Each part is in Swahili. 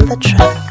the track.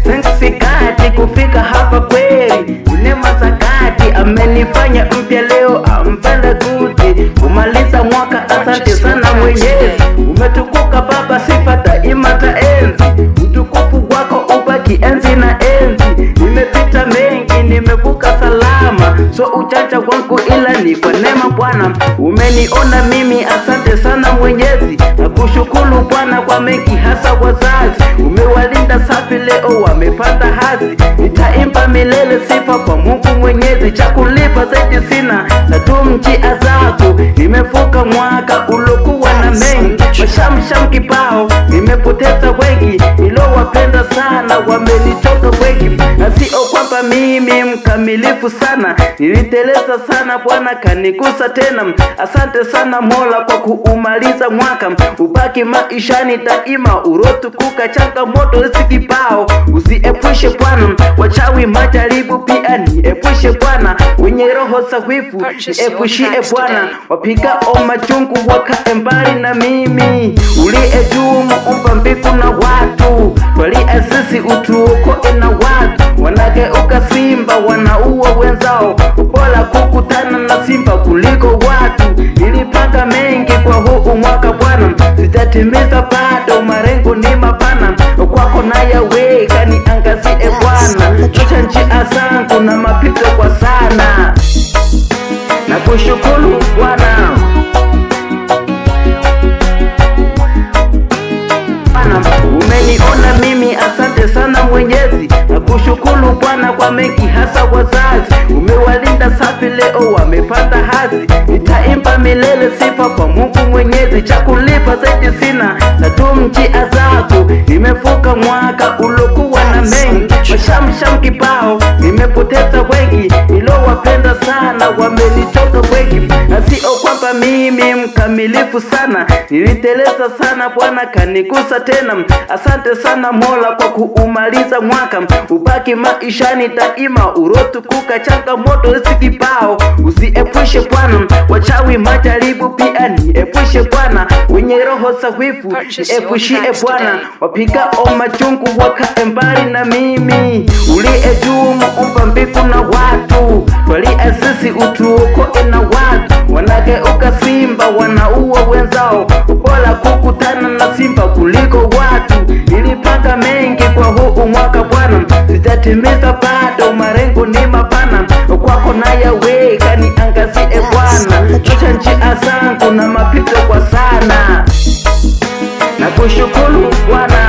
Thanks kati kufika hapa kweli. Neema za kati amenifanya mpya leo, I'm very good. Kumaliza mwaka asante sana Mwenyezi. Umetukuka Baba, sifa daima taenzi. Utukufu wako ubaki enzi na enzi. Nimepita mengi, nimevuka salama, so ujanja wangu ila ni kwa neema Bwana. Umeniona mimi, asante sana Mwenyezi. Nakushukuru Bwana kwa mengi, hasa wazazi. Umewalinda safi, leo wamepanda hazi. Nitaimba milele sifa kwa Mungu Mwenyezi. Cha kulipa zaidi sina, natum njia zako. Nimevuka mwaka ulokuwa na mengi, mashamsham kibao. Nimepoteza wengi, nilowapenda sana wamenitoka wengi. Na sio kwamba mimi mkamilifu sana, niliteleza sana, Bwana kanigusa tena. Asante sana Mola kwa kuumaliza mwaka, ubaki maishani daima urotukuka. Changamoto zikibao usiepushe Bwana, wachawi majaribu pia niepushe Bwana. Wenye roho sahifu niepushie Bwana, wapiga machungu wakae mbali na mimi. Uliye juu muumba mbingu na watu, waliasisi utuokoe na watu. Wanageuka simba, wanaua wenzao, bora kukutana na simba kuliko watu. Nilipanga mengi kwa huu mwaka Bwana, sitatimiza bado, malengo ni mapana. Kwako na yawe kaniangazie Bwana, acha njia zangu na mapito kwa sana. Nakushukuru Bwana, umeniona mimi, asante sana Mwenyezi. Nakushukuru Bwana kwa mengi, hasa wazazi. Umewalinda safi, leo wamepanda hazi. Nitaimba milele sifa kwa Mungu Mwenyezi. Cha kulipa zaidi sina, natum njia zako. Nimevuka mwaka ulokuwa na mengi, mashamsham kibao. Nimepoteza wengi, nilowapenda sana wamenitoka wengi. Na sio kwamba mimi mkamilifu sana, niliteleza sana, Bwana kanigusa tena. Asante sana Mola kwa kuumaliza mwaka, ubaki maishani daima urotukuka. Changamoto zikibao usiepushe Bwana, wachawi majaribu pia niepushe Bwana. Wenye roho sahifu niepushie Bwana, wapiga machungu wakae mbali na mimi. Uliye juu muumba mbingu na watu, waliasisi utuokoe na watu. Wanageuka simba, wanaua wenzao, bora kukutana na simba kuliko watu. Nilipanga mengi kwa huu mwaka Bwana, sitatimiza bado, malengo ni mapana. Kwako na yawe kaniangazie Bwana, acha njia zangu na mapito kwa sana. Nakushukuru Bwana.